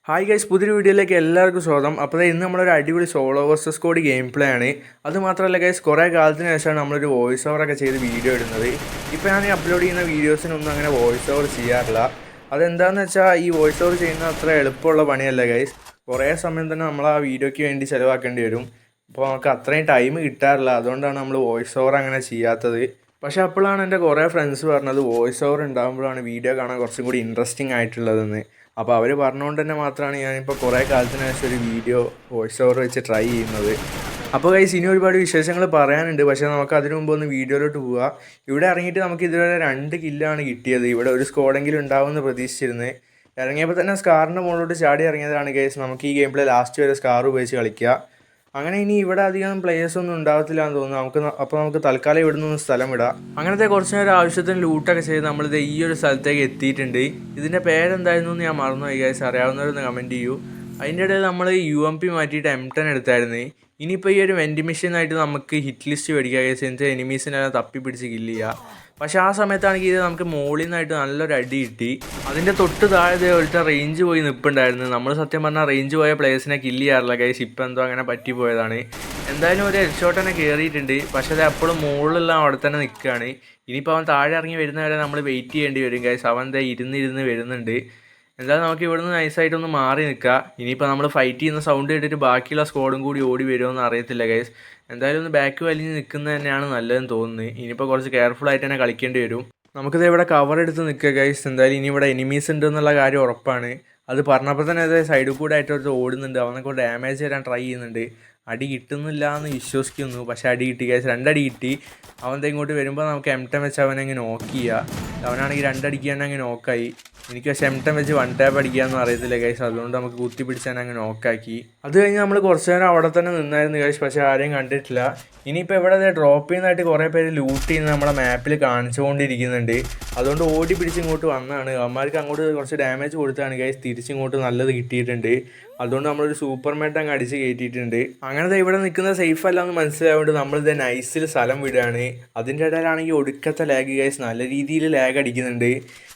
Hi guys, പുതിയൊരു വീഡിയോയിലേക്ക് എല്ലാവർക്കും സ്വാഗതം. അപ്പോൾ ഇന്ന് നമ്മളൊരു അടിപൊളി solo versus squad game play ആണ്. അത് മാത്രമല്ല ഗൈസ്, കുറേ കാലത്തിന് ശേഷമാണ് നമ്മളൊരു വോയിസ് ഓവറൊക്കെ ചെയ്ത് വീഡിയോ ഇടുന്നത്. ഇപ്പോൾ ഞാൻ അപ്ലോഡ് ചെയ്യുന്ന വീഡിയോസിനൊന്നും അങ്ങനെ വോയിസ് ഓവർ ചെയ്യാറില്ല. അതെന്താണെന്ന് വെച്ചാൽ ഈ വോയിസ് ഓവർ ചെയ്യുന്നത് അത്ര എളുപ്പമുള്ള പണിയല്ല ഗൈസ്. കുറേ സമയം തന്നെ നമ്മൾ ആ വീഡിയോയ്ക്ക് വേണ്ടി ചിലവാക്കേണ്ടി വരും. അപ്പോൾ നമുക്ക് അത്രയും ടൈം കിട്ടാറില്ല. അതുകൊണ്ടാണ് നമ്മൾ വോയിസ് ഓവർ അങ്ങനെ ചെയ്യാത്തത്. പക്ഷേ അപ്പോഴാണ് എൻ്റെ കുറേ ഫ്രണ്ട്സ് പറഞ്ഞത് വോയിസ് ഓവർ ഉണ്ടാകുമ്പോഴാണ് വീഡിയോ കാണാൻ കുറച്ചും കൂടി ഇൻട്രസ്റ്റിംഗ് ആയിട്ടുള്ളതെന്ന്. അപ്പോൾ അവർ പറഞ്ഞുകൊണ്ട് തന്നെ മാത്രമാണ് ഞാനിപ്പോൾ കുറേ കാലത്തിന് ശേഷം ഒരു വീഡിയോ വോയിസ് ഓവർ വെച്ച് ട്രൈ ചെയ്യുന്നത്. അപ്പോൾ ഗൈസ്, ഇനി ഒരുപാട് വിശേഷങ്ങൾ പറയാനുണ്ട്. പക്ഷേ നമുക്ക് അതിനു മുമ്പ് ഒന്ന് വീഡിയോയിലോട്ട് പോവുക. ഇവിടെ ഇറങ്ങിയിട്ട് നമുക്ക് ഇതുവരെ 2 കില്ലാണ് കിട്ടിയത്. ഇവിടെ ഒരു സ്ക്വാഡെങ്കിലും ഉണ്ടാവുമെന്ന് പ്രതീക്ഷിച്ചിരുന്നത്. ഇറങ്ങിയപ്പോൾ തന്നെ സ്കാറിൻ്റെ മുകളിലോട്ട് ചാടി ഇറങ്ങിയതാണ് ഗൈസ്. നമുക്ക് ഈ ഗെയിം പ്ലേ ലാസ്റ്റ് വരെ സ്കാർ ഉപയോഗിച്ച് കളിക്കുക. അങ്ങനെ ഇനി ഇവിടെ അധികം പ്ലേയേഴ്സൊന്നും ഉണ്ടാകത്തില്ല എന്ന് തോന്നുന്നു. നമുക്ക് തൽക്കാലം ഇവിടെ നിന്ന് സ്ഥലം വിടാം. അങ്ങനത്തെ കുറച്ച് നേരം ആവശ്യത്തിന് ലൂട്ടൊക്കെ ചെയ്ത് നമ്മളിത് ഈ ഒരു സ്ഥലത്തേക്ക് എത്തിയിട്ടുണ്ട്. ഇതിൻ്റെ പേരെന്തായിരുന്നു എന്ന് ഞാൻ മറന്നുപോയി ഗൈസ്. അറിയാവുന്നവരൊന്ന് കമൻറ്റ് ചെയ്യൂ. അതിൻ്റെ ഇടയിൽ നമ്മൾ UMP മാറ്റിയിട്ട് M10 എടുത്തായിരുന്നു. ഇനിയിപ്പോൾ ഈ ഒരു വെൻറ്റി മെഷീനായിട്ട് നമുക്ക് ഹിറ്റ് ലിസ്റ്റ് മേടിക്കുക ഗൈസ്. എന്നിട്ട് എനിമീസിനെല്ലാം തപ്പി പിടിച്ച് കില്ല് ചെയ്യുക. പക്ഷേ ആ സമയത്താണെങ്കിൽ ഇത് നമുക്ക് മുകളിൽ നിന്നായിട്ട് നല്ലൊരു അടി കിട്ടി. അതിൻ്റെ തൊട്ട് താഴെ ഒരുത്ത റേഞ്ച് പോയി നിൽപ്പുണ്ടായിരുന്നു. നമ്മൾ സത്യം പറഞ്ഞാൽ റേഞ്ച് പോയ പ്ലേയേഴ്സിനെ കില്ല് ചെയ്യാറില്ല ഗൈസ്. ഇപ്പം എന്തോ അങ്ങനെ പറ്റിപ്പോയതാണ്. എന്തായാലും ഒരു ഹെഡ്ഷോട്ട് തന്നെ കയറിയിട്ടുണ്ട്. പക്ഷേ അത് എപ്പോഴും മുകളിലെല്ലാം അവിടെ തന്നെ നിൽക്കുകയാണ്. ഇനിയിപ്പോൾ അവൻ താഴെ ഇറങ്ങി വരുന്നവരെ നമ്മൾ വെയിറ്റ് ചെയ്യേണ്ടി വരും ഗൈസ്. അവൻ എന്താ ഇരുന്ന് വരുന്നുണ്ട്. എന്തായാലും നമുക്ക് ഇവിടുന്ന് നൈസായിട്ടൊന്ന് മാറി നിൽക്കുക. ഇനിയിപ്പോൾ നമ്മൾ ഫൈറ്റ് ചെയ്യുന്ന സൗണ്ട് കേട്ടിട്ട് ബാക്കിയുള്ള സ്ക്വാഡും കൂടി ഓടി വരുമോ എന്ന് അറിയത്തില്ല ഗൈസ്. എന്തായാലും ഒന്ന് ബാക്ക് വലിഞ്ഞ് നിൽക്കുന്നത് തന്നെയാണ് നല്ലതെന്ന് തോന്നുന്നത്. ഇനിയിപ്പോൾ കുറച്ച് കെയർഫുൾ ആയിട്ട് തന്നെ കളിക്കേണ്ടി വരും. നമുക്കിത് ഇവിടെ കവർ എടുത്ത് നിൽക്കുക ഗൈസ്. എന്തായാലും ഇനി ഇവിടെ എനിമീസ് ഉണ്ട് എന്നുള്ള കാര്യം ഉറപ്പാണ്. അത് പറഞ്ഞപ്പോൾ തന്നെ അത് സൈഡിൽ കൂടെ ആയിട്ട് ഒരു ഓടുന്നുണ്ട്. അവനൊക്കെ ഡാമേജ് തരാൻ ട്രൈ ചെയ്യുന്നുണ്ട്. അടി കിട്ടുന്നില്ല എന്ന് വിശ്വസിക്കുന്നു. പക്ഷേ അടി കിട്ടി ഗൈസ്. 2 അടി കിട്ടി. അവൻ ഇങ്ങോട്ട് വരുമ്പോൾ നമുക്ക് M10 വെച്ച് അവനങ്ങ് നോക്ക് ചെയ്യുക. അവനാണെങ്കിൽ 2 അടിക്ക് തന്നെ അങ്ങ് നോക്കായി. എനിക്ക് പക്ഷേ M10 വെച്ച് 1 ടാപ്പ് അടിക്കാമെന്ന് അറിയത്തില്ല ഗൈസ്. അതുകൊണ്ട് നമുക്ക് കുത്തി പിടിച്ചാൽ അങ്ങ് നോക്കാക്കി. അത് കഴിഞ്ഞ് നമ്മൾ കുറച്ച് നേരം അവിടെ തന്നെ നിന്നായിരുന്നു ഗൈസ്. പക്ഷേ ആരെയും കണ്ടിട്ടില്ല. ഇനിയിപ്പോൾ ഇവിടെ ഡ്രോപ്പ് ചെയ്യുന്നതായിട്ട് കുറേ പേര് ലൂട്ട് ചെയ്യുന്ന നമ്മുടെ മാപ്പിൽ കാണിച്ചുകൊണ്ടിരിക്കുന്നുണ്ട്. അതുകൊണ്ട് ഓടി പിടിച്ച് ഇങ്ങോട്ട് വന്നതാണ്. അവന്മാർക്ക് അങ്ങോട്ട് കുറച്ച് ഡാമേജ് കൊടുത്താണ് ഗൈസ്. തിരിച്ചിങ്ങോട്ട് നല്ലത് കിട്ടിയിട്ടുണ്ട്. അതുകൊണ്ട് നമ്മളൊരു സൂപ്പർ മെഡ് അങ്ങ് അടിച്ച് കയറ്റിയിട്ടുണ്ട്. അങ്ങനത്തെ ഇവിടെ നിൽക്കുന്നത് സേഫ് അല്ല എന്ന് മനസ്സിലായതുകൊണ്ട് നമ്മളിത് നൈസിൽ സ്ഥലം വിടുകയാണ്. അതിൻ്റെ ഇടയിലാണെങ്കിൽ ഒടുക്കത്തെ ലാഗ് ഗൈസ്. നല്ല രീതിയിൽ ലാഗ് അടിക്കുന്നുണ്ട്.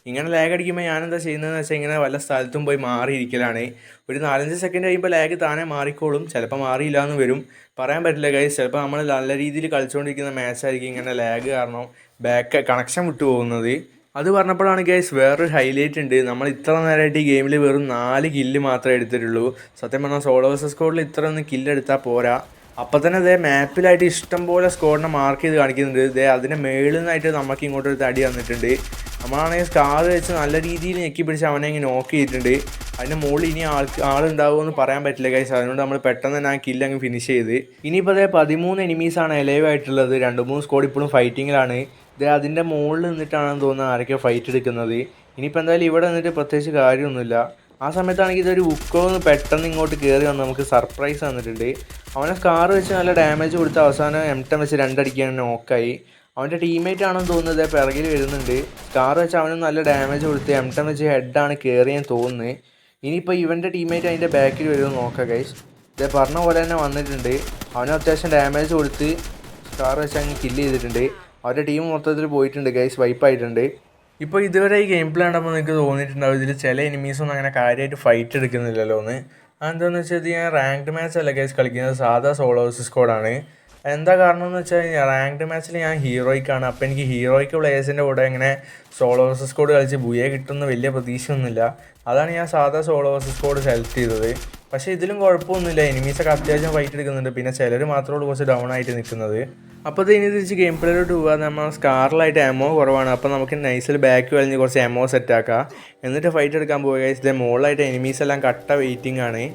ഇങ്ങനെ ലാഗ് അടിക്കുമ്പോൾ ഞാനെന്താ ചെയ്യുന്നതെന്ന് വെച്ചാൽ ഇങ്ങനെ വല്ല സ്ഥലത്തും പോയി മാറിയിരിക്കലാണ്. ഒരു 4-5 സെക്കൻഡ് കഴിയുമ്പോൾ ലാഗ് താനെ മാറിക്കോളും. ചിലപ്പോൾ മാറിയില്ല എന്ന് വരും, പറയാൻ പറ്റില്ല ഗൈസ്. ചിലപ്പോൾ നമ്മൾ നല്ല രീതിയിൽ കളിച്ചുകൊണ്ടിരിക്കുന്ന മാച്ചായിരിക്കും ഇങ്ങനെ ലാഗ് കാരണം ബാക്ക് കണക്ഷൻ വിട്ടു പോകുന്നത്. അത് പറഞ്ഞപ്പോഴാണ് ഗൈസ് വേറൊരു ഹൈലൈറ്റ് ഉണ്ട്. നമ്മൾ ഇത്ര നേരമായിട്ട് ഈ ഗെയിമിൽ വെറും 4 കില്ല് മാത്രമേ എടുത്തിട്ടുള്ളൂ. സത്യം പറഞ്ഞാൽ സോളോ വേഴ്സസ് സ്ക്വാഡിൽ ഇത്ര ഒന്ന് കില്ലെടുത്താൽ പോരാ. അപ്പോൾ തന്നെ ഇതേ മാപ്പിലായിട്ട് ഇഷ്ടം പോലെ സ്ക്വാഡിനെ മാർക്ക് ചെയ്ത് കാണിക്കുന്നുണ്ട്. ഇതേ അതിൻ്റെ മേളിൽ നിന്നായിട്ട് നമുക്ക് ഇങ്ങോട്ടൊരു തടി വന്നിട്ടുണ്ട്. നമ്മളാണെങ്കിൽ സ്കാർ വെച്ച് നല്ല രീതിയിൽ ഞെക്കി പിടിച്ച് അവനെ ഇങ്ങനെ നോക്ക് ചെയ്തിട്ടുണ്ട്. അതിൻ്റെ മുകളിൽ ഇനി ആളുണ്ടാവുമെന്ന് പറയാൻ പറ്റില്ല ഗൈസ്. അതുകൊണ്ട് നമ്മൾ പെട്ടെന്ന് തന്നെ ആ കില്ല് അങ്ങ് ഫിനിഷ് ചെയ്ത്. ഇനിയിപ്പോൾ അതേ 13 എനിമീസാണ് എലൈവ് ആയിട്ടുള്ളത്. 2-3 സ്ക്വാഡ് ഇപ്പോഴും ഫൈറ്റിങ്ങിലാണ്. ഇത് അതിൻ്റെ മുകളിൽ നിന്നിട്ടാണെന്ന് തോന്നുന്നത് ആരൊക്കെ ഫൈറ്റ് എടുക്കുന്നത്. ഇനിയിപ്പോൾ എന്തായാലും ഇവിടെ നിന്നിട്ട് പ്രത്യേകിച്ച് കാര്യമൊന്നുമില്ല. ആ സമയത്താണെങ്കിൽ ഇതൊരു ഉക്കോന്ന് പെട്ടെന്ന് ഇങ്ങോട്ട് കയറി വന്ന് നമുക്ക് സർപ്രൈസ് തന്നിട്ടുണ്ട്. അവനെ സ്കാർ വെച്ച് നല്ല ഡാമേജ് കൊടുത്ത് അവസാനം M10 വെച്ച് 2 അടിക്കാൻ നോക്കായി. അവൻ്റെ ടീംമേറ്റ് ആണെന്ന് തോന്നുന്നത് പിറകിൽ വരുന്നുണ്ട്. സ്കാർ വെച്ച് അവനും നല്ല ഡാമേജ് കൊടുത്ത് M10 വെച്ച് ഹെഡാണ് കയറിയെന്ന് തോന്നുന്നത്. ഇനിയിപ്പോൾ ഇവൻ്റെ ടീംമേറ്റ് അതിൻ്റെ ബാക്കിൽ വരുമെന്ന് നോക്കാം ഗൈസ്. ഇതേ പറഞ്ഞ പോലെ തന്നെ വന്നിട്ടുണ്ട്. അവന് അത്യാവശ്യം ഡാമേജ് കൊടുത്ത് സ്കാർ വെച്ച് അങ്ങ് കില്ല് ചെയ്തിട്ടുണ്ട്. അവരുടെ ടീം മൊത്തത്തിൽ പോയിട്ടുണ്ട് ഗൈസ്, വൈപ്പായിട്ടുണ്ട്. ഇപ്പോൾ ഇതുവരെ ഈ ഗെയിം പ്ലേ കണ്ടപ്പോൾ നിങ്ങൾക്ക് തോന്നിയിട്ടുണ്ടാവും ഇതിൽ ചില എനിമീസൊന്നും അങ്ങനെ കാര്യമായിട്ട് ഫൈറ്റ് എടുക്കുന്നില്ലല്ലോ എന്ന്. അതെന്താണെന്ന് വെച്ചാൽ ഞാൻ റാങ്ക്ഡ് മാച്ച് അല്ല ഗൈസ് കളിക്കുന്നത്, സാധാ സോളോ വേഴ്സസ് സ്ക്വാഡാണ്. എന്താ കാരണം എന്ന് വെച്ചാൽ റാങ്ക്ഡ് മാച്ചിൽ ഞാൻ ഹീറോയ്ക്കാണ്. അപ്പോൾ എനിക്ക് ഹീറോയ്ക്ക് പ്ലേയേഴ്സിൻ്റെ കൂടെ ഇങ്ങനെ സോളോ വേഴ്സസ് സ്ക്വാഡ് കളിച്ച് ബുയെ കിട്ടുന്ന വലിയ പ്രതീക്ഷയൊന്നുമില്ല. അതാണ് ഞാൻ സാധാ സോളോ വേഴ്സസ് സ്ക്വാഡ് സെലക്ട് ചെയ്തത്. പക്ഷേ ഇതിലും കുഴപ്പമൊന്നുമില്ല. എനിമീസൊക്കെ അത്യാവശ്യം ഫൈറ്റ് എടുക്കുന്നുണ്ട്. പിന്നെ ചിലർ മാത്രമേ കുറച്ച് ഡൗൺ ആയിട്ട് നിൽക്കുന്നത്. അപ്പോൾ ഇത് ഇനി തിരിച്ച് ഗെയിം പ്ലേയിലോട്ട് പോകാൻ നമ്മൾ സ്കാറിലായിട്ട് എമോ കുറവാണ്. അപ്പോൾ നമുക്ക് നൈസിൽ ബാക്ക് വലിഞ്ഞ് കുറച്ച് എമോ സെറ്റാക്കാം. എന്നിട്ട് ഫൈറ്റ് എടുക്കാൻ പോവുക. ഇതിൻ്റെ മുകളിലായിട്ട് എനിമീസ് എല്ലാം കട്ട വെയിറ്റിംഗ് ആണ്.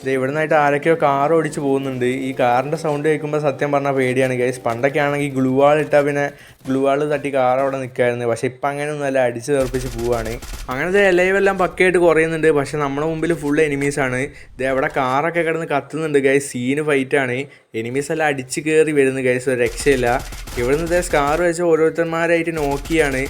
ഇത് ഇവിടെ നിന്നായിട്ട് ആരൊക്കെയോ കാർ ഓടിച്ച് പോകുന്നുണ്ട്. ഈ കാറിൻ്റെ സൗണ്ട് കേൾക്കുമ്പോൾ സത്യം പറഞ്ഞാൽ പേടിയാണ് ഗൈസ്. പണ്ടൊക്കെ ആണെങ്കിൽ ഗ്ലൂ വാൾ ഇട്ടാൽ പിന്നെ ഗ്ലൂ വാൾ തട്ടി കാർ അവിടെ നിൽക്കായിരുന്നു. പക്ഷേ ഇപ്പം അങ്ങനെയൊന്നുമല്ല, അടിച്ച് തെറിപ്പിച്ച് പോവുകയാണ്. അങ്ങനത്തെ എല്ലാം പക്കയായിട്ട് കുറയുന്നുണ്ട്. പക്ഷേ നമ്മുടെ മുമ്പിൽ ഫുൾ എനിമീസാണ്. ഇത് എവിടെ കാറൊക്കെ കിടന്ന് കത്തുന്നുണ്ട് ഗൈസ്. സീന് ഫൈറ്റാണ്. എനിമീസ് എല്ലാം അടിച്ച് കയറി വരുന്നു ഗൈസ്. ഒരു രക്ഷയില്ല. ഇവിടുന്ന് ഇതേ സ്കാർ വെച്ച് ഓരോരുത്തന്മാരായിട്ട് നോക്കിയാണ്.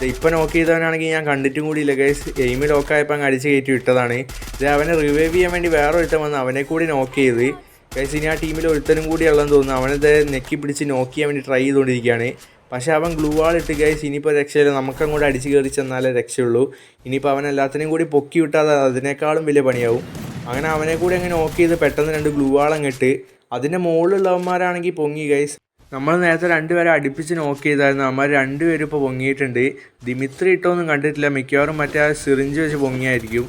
ഇപ്പം നോക്ക് ചെയ്തവനാണെങ്കിൽ ഞാൻ കണ്ടിട്ടും കൂടിയില്ല ഗൈസ്. എയിം ലോക്കായപ്പോൾ അങ്ങ് അടിച്ച് കയറ്റി വിട്ടതാണ്. ഇത് അവനെ റിവൈവ് ചെയ്യാൻ വേണ്ടി വേറെ ഒരുത്തൻ വന്ന് അവനെ കൂടി നോക്ക് ചെയ്ത് ഗൈസ്. ഇനി ആ ടീമിൽ ഒരുത്തനും കൂടി ഉള്ളതെന്ന് തോന്നുന്നു. അവനത് നെക്കി പിടിച്ച് നോക്ക് ചെയ്യാൻ വേണ്ടി ട്രൈ ചെയ്തുകൊണ്ടിരിക്കുകയാണ്. പക്ഷേ അവൻ ഗ്ലൂ വാൾ ഇട്ട് ഗൈസ് ഇനിയിപ്പോൾ രക്ഷയില്ല, നമുക്കങ്ങോട്ട് അടിച്ച് കയറി ചെന്നാലേ രക്ഷയുള്ളൂ. ഇനിയിപ്പോൾ അവൻ എല്ലാത്തിനെയും കൂടി പൊക്കി വിട്ടാൽ അതിനേക്കാളും വലിയ പണിയാവും. അങ്ങനെ അവനെ കൂടി അങ്ങനെ നോക്ക് ചെയ്ത് പെട്ടെന്ന് 2 ഗ്ലൂ വാളങ്ങിട്ട് അതിൻ്റെ മുകളിലുള്ളവന്മാരാണെങ്കിൽ പൊങ്ങി ഗൈസ്. നമ്മൾ നേരത്തെ 2 പേരെ അടുപ്പിച്ച് നോക്ക് ചെയ്തായിരുന്നു, അവന്മാർ 2 പേരും ഇപ്പോൾ പൊങ്ങിയിട്ടുണ്ട്. ദിമിത്രി ഇട്ടൊന്നും കണ്ടിട്ടില്ല, മിക്കവാറും മറ്റേ ആ സിറിഞ്ച് വെച്ച് പൊങ്ങിയായിരിക്കും.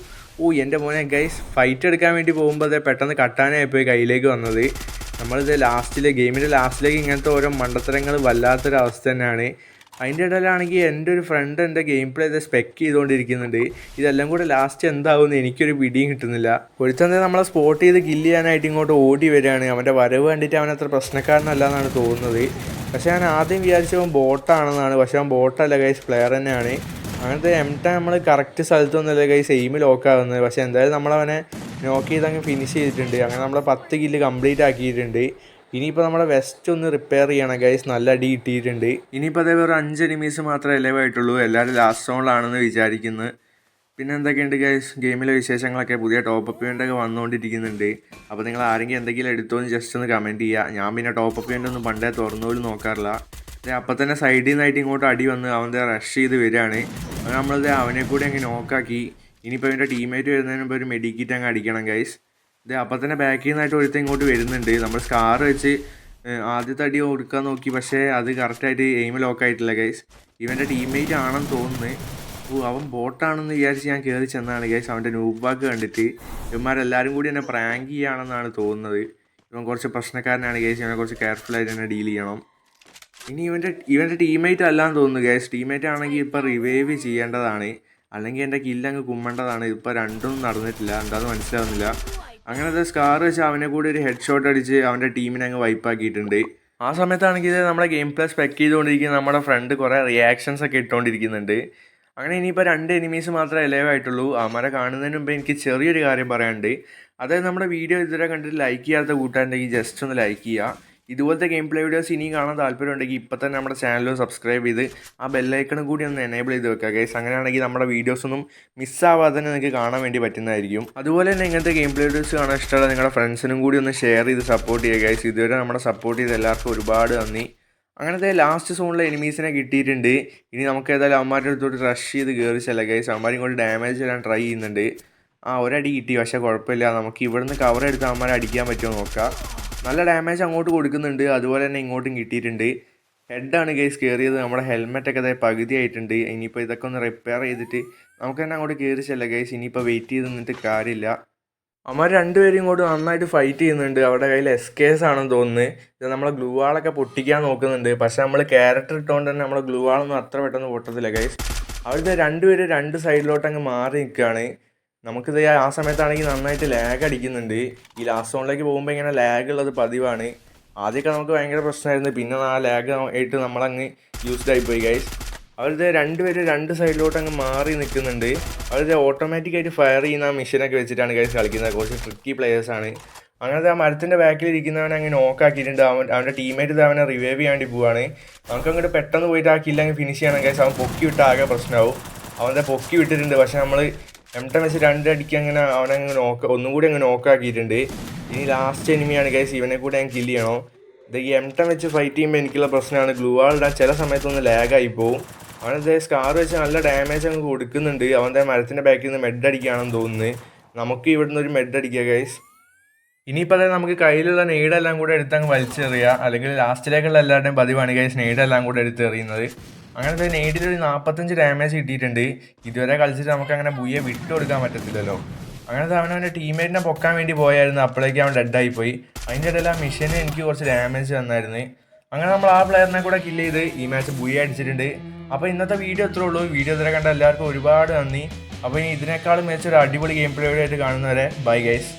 എൻ്റെ മോനെ ഗൈസ്, ഫൈറ്റ് എടുക്കാൻ വേണ്ടി പോകുമ്പോൾ അത് പെട്ടെന്ന് കട്ടാനായിപ്പോയി കയ്യിലേക്ക് വന്നത്. നമ്മളിത് ഗെയിമിൻ്റെ ലാസ്റ്റിലേക്ക് ഇങ്ങനത്തെ ഓരോ മണ്ടത്തരങ്ങൾ വല്ലാത്തൊരവസ്ഥ തന്നെയാണ്. അതിൻ്റെ ഇടയിലാണെങ്കിൽ എൻ്റെ ഒരു ഫ്രണ്ട് എൻ്റെ ഗെയിം പ്ലേ ഇത് സ്പെക്ക് ചെയ്തുകൊണ്ടിരിക്കുന്നുണ്ട്. ഇതെല്ലാം കൂടെ ലാസ്റ്റ് എന്താവുമെന്ന് എനിക്കൊരു പിടിയും കിട്ടുന്നില്ല. ഒരുത്തന്നെ നമ്മളെ സ്പോട്ട് ചെയ്ത് കില്ല് ചെയ്യാനായിട്ട് ഇങ്ങോട്ട് ഓടി വരികയാണ്. അവൻ്റെ വരവ് കണ്ടിട്ട് അവനത്ര പ്രശ്നക്കാരനല്ല എന്നാണ് തോന്നുന്നത്. പക്ഷേ ഞാൻ ആദ്യം വിചാരിച്ചവൻ ബോട്ടാണെന്നാണ്. പക്ഷേ അവൻ ബോട്ടല്ല ഗൈസ്, പ്ലെയർ തന്നെയാണ്. അങ്ങനത്തെ M10 നമ്മൾ കറക്റ്റ് സ്ഥലത്തൊന്നുമല്ല ഗൈസ് എയിം ലോക്കാവുന്നത്. പക്ഷേ എന്തായാലും നമ്മളവനെ നോക്ക് ചെയ്ത് അങ്ങ് ഫിനിഷ് ചെയ്തിട്ടുണ്ട്. അങ്ങനെ നമ്മൾ 10 കില്ല് കംപ്ലീറ്റ് ആക്കിയിട്ടുണ്ട്. ഇനിയിപ്പോൾ നമ്മുടെ വെസ്റ്റ് ഒന്ന് റിപ്പയർ ചെയ്യണം ഗൈസ്, നല്ല അടി കിട്ടിയിട്ടുണ്ട്. ഇനിയിപ്പോൾ അതേ വേറെ 5 എനിമീസ് മാത്രമേ എലവായിട്ടുള്ളൂ. എല്ലാവരും ലാസ്റ്റ് സോണിലാണെന്ന് വിചാരിക്കുന്നത്. പിന്നെ എന്തൊക്കെയുണ്ട് ഗൈസ് ഗെയിമിലെ വിശേഷങ്ങളൊക്കെ? പുതിയ ടോപ്പ് ഇവൻ്റൊക്കെ വന്നുകൊണ്ടിരിക്കുന്നുണ്ട്. അപ്പോൾ നിങ്ങൾ ആരെങ്കിലും എന്തെങ്കിലും എടുത്തോന്ന് ജസ്റ്റ് ഒന്ന് കമൻറ്റ് ചെയ്യുക. ഞാൻ പിന്നെ ടോപ്പ് ഇവൻ്റ് ഒന്നും പണ്ടേ തുറന്നുപോലും നോക്കാറില്ല. അപ്പം തന്നെ സൈഡിൽ നിന്നായിട്ട് ഇങ്ങോട്ട് അടി വന്ന് അവൻ്റെ റഷ് ചെയ്ത് വരികയാണ്. അങ്ങനെ നമ്മളത് അവനെ കൂടി അങ്ങ് നോക്കാക്കി. ഇനിയിപ്പോൾ അവൻ്റെ ടീമേറ്റ് വരുന്നതിന് മുമ്പ് ഒരു മെഡിക്കിറ്റ് അങ്ങ് അടിക്കണം ഗൈസ്. അപ്പം തന്നെ ബാക്കിൽ നിന്നായിട്ട് ഒരുത്തൻ ഇങ്ങോട്ട് വരുന്നുണ്ട്. നമ്മൾ സ്കാർ വെച്ച് ആദ്യത്തെ അടി കൊടുക്കാൻ നോക്കി, പക്ഷേ അത് കറക്റ്റായിട്ട് എയിം ലോക്കായിട്ടില്ല ഗൈസ്. ഇവൻ്റെ ടീംമേറ്റ് ആണെന്ന് തോന്നുന്നു. അവൻ ബോട്ടാണെന്ന് വിചാരിച്ച് ഞാൻ കയറി ചെന്നാണ് ഗൈസ്. അവൻ്റെ നൂബ് ബാക്ക് കണ്ടിട്ട് ഇവന്മാരെല്ലാവരും കൂടി എന്നെ പ്രാങ്ക് ചെയ്യുകയാണെന്നാണ് തോന്നുന്നത്. ഇവൻ കുറച്ച് പ്രശ്നക്കാരനാണ് ഗൈസ്, ഇവനെ കുറച്ച് കെയർഫുള്ളായിട്ട് തന്നെ ഡീൽ ചെയ്യണം. ഇനി ഇവൻ്റെ ടീംമേറ്റ് അല്ലാന്ന് തോന്നുന്നു ഗൈസ്. ടീംമേറ്റ് ആണെങ്കിൽ ഇപ്പോൾ റിവൈവ് ചെയ്യേണ്ടതാണ്, അല്ലെങ്കിൽ എൻ്റെ കില്ലങ്ങ് കുമ്മേണ്ടതാണ്. ഇപ്പോൾ രണ്ടും നടന്നിട്ടില്ല, എന്താണെന്ന് മനസ്സിലാവുന്നില്ല. അങ്ങനത്തെ സ്കാർ വെച്ച് അവനെ കൂടി ഒരു ഹെഡ് ഷോട്ട് അടിച്ച് അവൻ്റെ ടീമിനെ അങ്ങ് വൈപ്പാക്കിയിട്ടുണ്ട്. ആ സമയത്താണെങ്കിൽ നമ്മുടെ ഗെയിം പ്ലേ സ്പെക്ക് ചെയ്തുകൊണ്ടിരിക്കുന്ന നമ്മുടെ ഫ്രണ്ട് കുറേ റിയാക്ഷൻസ് ഒക്കെ ഇട്ടുകൊണ്ടിരിക്കുന്നുണ്ട്. അങ്ങനെ ഇനിയിപ്പോൾ 2 എനിമീസ് മാത്രമേ എലവായിട്ടുള്ളൂ. അവന്മാരെ കാണുന്നതിന് മുമ്പ് എനിക്ക് ചെറിയൊരു കാര്യം പറയാനുണ്ട്. അതായത് നമ്മുടെ വീഡിയോ ഇതുവരെ കണ്ടിട്ട് ലൈക്ക് ചെയ്യാത്ത കൂട്ടുകാരുണ്ടെങ്കിൽ ജസ്റ്റ് ഒന്ന് ലൈക്ക് ചെയ്യുക. ഇതുപോലത്തെ ഗെയിം പ്ലേ വീഡിയോസ് ഇനിയും കാണാൻ താല്പര്യമുണ്ടെങ്കിൽ ഇപ്പോൾ തന്നെ നമ്മുടെ ചാനൽ സബ്സ്ക്രൈബ് ചെയ്ത് ആ ബെല്ലൈക്കണും കൂടി ഒന്ന് എനേബിൾ ചെയ്ത് വെക്കുക ഗൈസ്. അങ്ങനെയാണെങ്കിൽ നമ്മുടെ വീഡിയോസൊന്നും മിസ്സാവാതെ തന്നെ നിങ്ങൾക്ക് കാണാൻ വേണ്ടി പറ്റുന്നതായിരിക്കും. അതുപോലെ തന്നെ ഇങ്ങനത്തെ ഗെയിം പ്ലേ വീഡിയോസ് കാണാൻ ഇഷ്ടമുള്ള നിങ്ങളുടെ ഫ്രണ്ട്സിനും കൂടി ഒന്ന് ഷെയർ ചെയ്ത് സപ്പോർട്ട് ചെയ്യുക ഗൈസ്. ഇതുവരെ നമ്മുടെ സപ്പോർട്ട് ചെയ്ത് എല്ലാവർക്കും ഒരുപാട് നന്ദി. അങ്ങനത്തെ ലാസ്റ്റ് സോണിലെ എനിമീസിനെ കിട്ടിയിട്ടുണ്ട്. ഇനി നമുക്ക് ഏതായാലും അവന്മാരുടെ അടുത്തോട്ട് റഷ് ചെയ്ത് കയറി ചെല്ല ഗൈസ്. അവന്മാരും കൊണ്ട് ഡാമേജ് ചെയ്യാൻ ട്രൈ ചെയ്യുന്നുണ്ട്. ഒരടി കിട്ടി, പക്ഷേ കുഴപ്പമില്ല. നമുക്ക് ഇവിടുന്ന് കവർ എടുത്ത് അവന്മാരെ അടിക്കാൻ പറ്റുമോ നോക്കാം. നല്ല ഡാമേജ് അങ്ങോട്ട് കൊടുക്കുന്നുണ്ട്, അതുപോലെ തന്നെ ഇങ്ങോട്ടും കിട്ടിയിട്ടുണ്ട്. ഹെഡാണ് ഗൈസ് കയറിയത്. നമ്മുടെ ഹെൽമെറ്റൊക്കെ അതായത് പകുതി ആയിട്ടുണ്ട്. ഇനിയിപ്പോൾ ഇതൊക്കെ ഒന്ന് റിപ്പയർ ചെയ്തിട്ട് നമുക്ക് തന്നെ അങ്ങോട്ട് കയറി ചെല്ല ഗൈസ്. ഇനിയിപ്പോൾ വെയിറ്റ് ചെയ്ത് നിന്നിട്ട് കാര്യമില്ല. അവന്മാർ 2 പേരും ഇങ്ങോട്ട് നന്നായിട്ട് ഫൈറ്റ് ചെയ്യുന്നുണ്ട്. അവരുടെ കയ്യിൽ SKS ആണെന്ന് തോന്നുന്നത്. ഇത് നമ്മളെ ഗ്ലൂ വാളൊക്കെ പൊട്ടിക്കാൻ നോക്കുന്നുണ്ട്. പക്ഷേ നമ്മൾ ക്യാരക്ടർ ഇട്ടുകൊണ്ട് തന്നെ നമ്മളെ ഗ്ലൂ വാളൊന്നും അത്ര പെട്ടെന്ന് പൊട്ടത്തില്ല ഗൈസ്. അവിടുത്തെ 2 പേര് 2 സൈഡിലോട്ട് അങ്ങ് മാറി നിൽക്കുകയാണ്. നമുക്കിത് ആ സമയത്താണെങ്കിൽ നന്നായിട്ട് ലാഗ് അടിക്കുന്നുണ്ട്. ഈ ലാസ്റ്റ് സോണിലേക്ക് പോകുമ്പോൾ ഇങ്ങനെ ലാഗ് ഉള്ളത് പതിവാണ്. ആദ്യമൊക്കെ നമുക്ക് ഭയങ്കര പ്രശ്നമായിരുന്നു, പിന്നെ ആ ലാഗ് ആയിട്ട് നമ്മളങ്ങ് യൂസ്ഡ് ആയിപ്പോയി ഗൈസ്. അവരുടെ 2 പേര് 2 സൈഡിലോട്ട് അങ്ങ് മാറി നിൽക്കുന്നുണ്ട്. അവരുടെ ഓട്ടോമാറ്റിക്കായിട്ട് ഫയർ ചെയ്യുന്ന ആ മെഷീനൊക്കെ വെച്ചിട്ടാണ് ഗൈസ് കളിക്കുന്നത്. കുറച്ച് ട്രിക്കി പ്ലേയേഴ്സാണ്. അങ്ങനത്തെ ആ മരത്തിൻ്റെ ബാക്കിൽ ഇരിക്കുന്നവനെ അങ്ങ് നോക്കാക്കിയിട്ടുണ്ട്. അവൻ്റെ ടീമേറ്റ് അവനെ റിവൈവ് ചെയ്യാൻ വേണ്ടി പോവുകയാണ്. നമുക്കങ്ങോട്ട് പെട്ടെന്ന് പോയിട്ട് ആ കില്ലങ്ങ് ഫിനിഷ് ചെയ്യണം ഗൈസ്. അവൻ പൊക്കി വിട്ട് ആകെ പ്രശ്നമാവും. അവൻ്റെ പൊക്കി വിട്ടിട്ടുണ്ട്, പക്ഷേ നമ്മൾ M10 വെച്ച് 2 അടിക്ക് അങ്ങനെ അവനങ്ങ് ഒന്നും കൂടി അങ്ങ് നോക്കാക്കിയിട്ടുണ്ട്. ഇനി ലാസ്റ്റ് എനിമിയാണ് ഗൈസ്, ഇവനെ കൂടെ ഞാൻ കില്ല് ചെയ്യണോ. ഇത് ഈ M10 വെച്ച് ഫൈറ്റ് ചെയ്യുമ്പോൾ എനിക്കുള്ള പ്രശ്നമാണ് ഗ്ലൂ വാൾ ഇടാൻ ചില സമയത്തൊന്ന് ലാഗായി പോവും. അവനത് സ്കാർ വെച്ച് നല്ല ഡാമേജ് അങ്ങ് കൊടുക്കുന്നുണ്ട്. അവൻ്റെ മരത്തിൻ്റെ ബാക്കിൽ നിന്ന് മെഡ് അടിക്കുകയാണെന്ന് തോന്നുന്നത്. നമുക്ക് ഇവിടുന്ന് ഒരു മെഡ് അടിക്കുക ഗൈസ്. ഇനിയിപ്പോൾ അതായത് നമുക്ക് കയ്യിലുള്ള നെയ്ഡെല്ലാം കൂടെ എടുത്തങ്ങ് വലിച്ചെറിയുക, അല്ലെങ്കിൽ ലാസ്റ്റിലേക്കുള്ള എല്ലാവരുടെയും പതിവാണ് ഗൈസ് നെയ്ഡെല്ലാം കൂടെ എടുത്തെറിയുന്നത്. അങ്ങനത്തെ നെയ്ഡിലൊരു 45 ഡാമേജ് കിട്ടിയിട്ടുണ്ട്. ഇതുവരെ കളിച്ചിട്ട് നമുക്ക് അങ്ങനെ ബുയ്യെ വിട്ടു കൊടുക്കാൻ പറ്റത്തില്ലല്ലോ. അങ്ങനത്തെ അവനവൻ്റെ ടീമേറ്റിനെ പൊക്കാൻ വേണ്ടി പോയായിരുന്നു. അപ്പോഴേക്കും അവൻ ഡെഡായി പോയി. അതിൻ്റെ ഇടയിൽ ആ മിഷന് എനിക്ക് കുറച്ച് ഡാമേജ് തന്നായിരുന്നു. അങ്ങനെ നമ്മൾ ആ പ്ലെയറിനെ കൂടെ കില്ല് ചെയ്ത് ഈ മാച്ച് ബുയ്യ അടിച്ചിട്ടുണ്ട്. അപ്പോൾ ഇന്നത്തെ വീഡിയോ ഇത്രേ ഉള്ളൂ. വീഡിയോ ഇതുവരെ കണ്ട എല്ലാവർക്കും ഒരുപാട് നന്ദി. അപ്പോൾ ഇനി ഇതിനേക്കാളും മികച്ചൊരു അടിപൊളി ഗെയിം പ്ലേയായിട്ട് കാണുന്നവരെ ബൈ ഗൈസ്.